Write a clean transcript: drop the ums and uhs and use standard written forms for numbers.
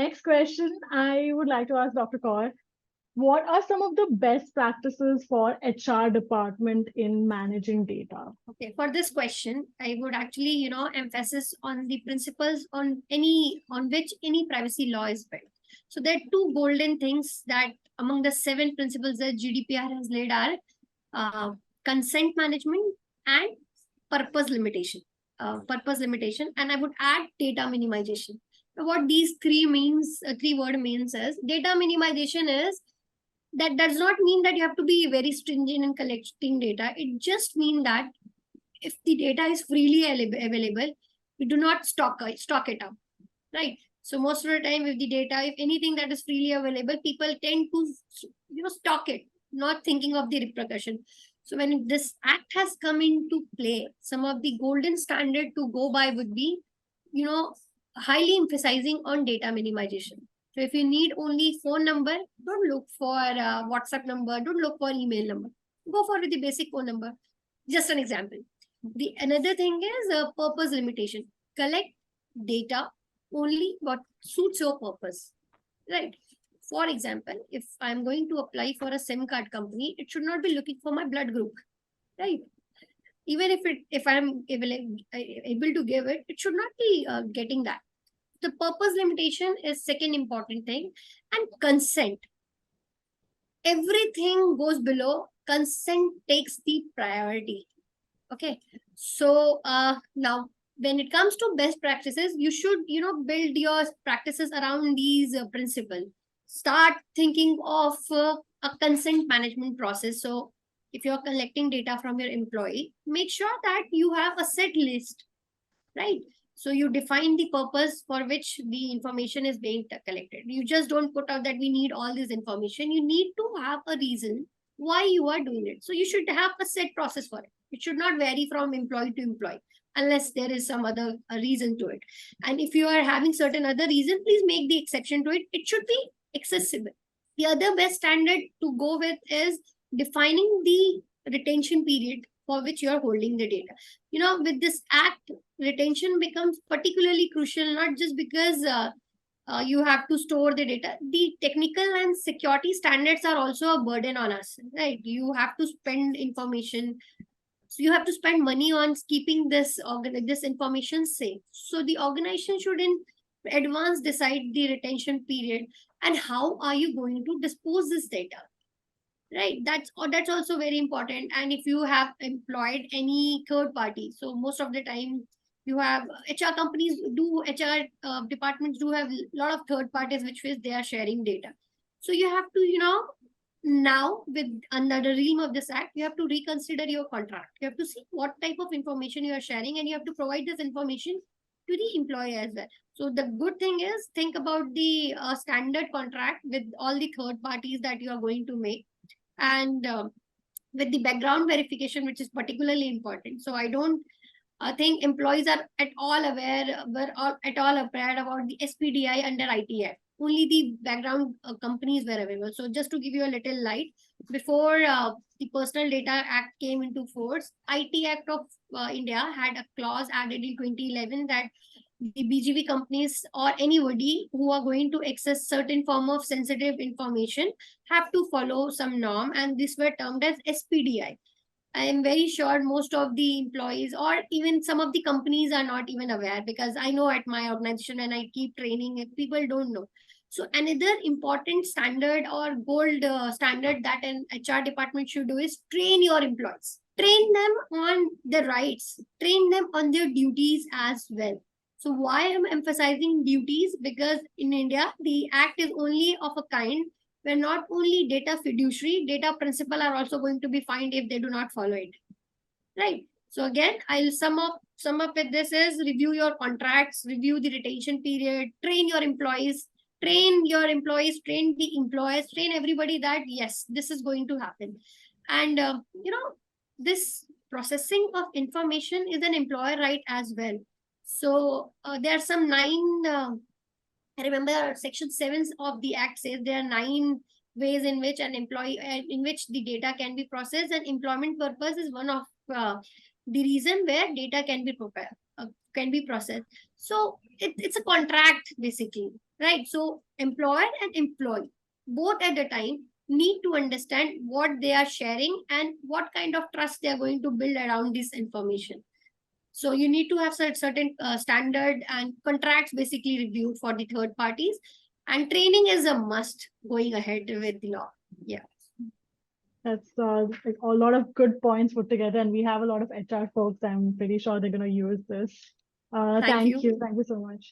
next question I would like to ask Dr. Kaur. What are some of the best practices for HR department in managing data? Okay, for this question, I would actually, emphasis on the principles on which any privacy law is built. So there are two golden things that among the 7 principles that GDPR has laid are consent management and purpose limitation. And I would add data minimization. So what these three word means is data minimization is that does not mean that you have to be very stringent in collecting data. It just means that if the data is freely available, we do not stock it up, right? So most of the time, if the data, if anything that is freely available, people tend to stock it, not thinking of the repercussion. So when this act has come into play, some of the golden standard to go by would be, highly emphasizing on data minimization. So if you need only phone number, don't look for WhatsApp number, don't look for email number. Go for the basic phone number. Just an example. The another thing is a purpose limitation. Collect data only what suits your purpose, right? For example, if I'm going to apply for a SIM card company, it should not be looking for my blood group, right? Even if I'm able to give it, it should not be getting that. The purpose limitation is second important thing, and consent. Everything goes below. Consent takes the priority. Okay, so now when it comes to best practices, you should build your practices around these principles. Start thinking of a consent management process. So if you're collecting data from your employee, make sure that you have a set list, right? So you define the purpose for which the information is being collected. You just don't put out that we need all this information. You need to have a reason why you are doing it. So you should have a set process for it. It should not vary from employee to employee unless there is some other reason to it. And if you are having certain other reason, please make the exception to it. It should be accessible. The other best standard to go with is defining the retention period for which you are holding the data. With this act, retention becomes particularly crucial, not just because you have to store the data. The technical and security standards are also a burden on us, right? You have to spend information. So you have to spend money on keeping this information safe. So the organization should in advance decide the retention period and how are you going to dispose this data, right? That's also very important. And if you have employed any third party, so most of the time you have HR departments do have a lot of third parties which is they are sharing data. So you have to now with under the realm of this act, you have to reconsider your contract. You have to see what type of information you are sharing, and you have to provide this information to the employee as well. So the good thing is, think about the standard contract with all the third parties that you are going to make, and with the background verification, which is particularly important. So I don't think employees are at all aware about the SPDI under IT Act. Only the background companies were available. So just to give you a little light, before the Personal Data Act came into force, IT Act of India had a clause added in 2011 that the BGV companies or anybody who are going to access certain form of sensitive information have to follow some norm, and these were termed as SPDI. I am very sure most of the employees or even some of the companies are not even aware, because I know at my organization and I keep training, people don't know. So another important standard or gold standard that an HR department should do is train your employees. Train them on their rights, train them on their duties as well. So why I'm emphasizing duties? Because in India, the act is only of a kind where not only data fiduciary, data principal are also going to be fined if they do not follow it, right? So again, I'll sum up with this is review your contracts, review the retention period, train the employees, train the employers, train everybody that yes, this is going to happen. And this processing of information is an employer right as well. So there are some 9 I remember section 7 of the act says there are 9 ways in which in which the data can be processed, and employment purpose is one of the reason where data can be processed. So it's a contract basically, right? So employer and employee both at the time need to understand what they are sharing and what kind of trust they are going to build around this information. So you need to have certain standard and contracts basically reviewed for the third parties, and training is a must going ahead with the law. Yeah. That's like a lot of good points put together, and we have a lot of HR folks. I'm pretty sure they're going to use this. Thank Thank you. you. Thank you so much.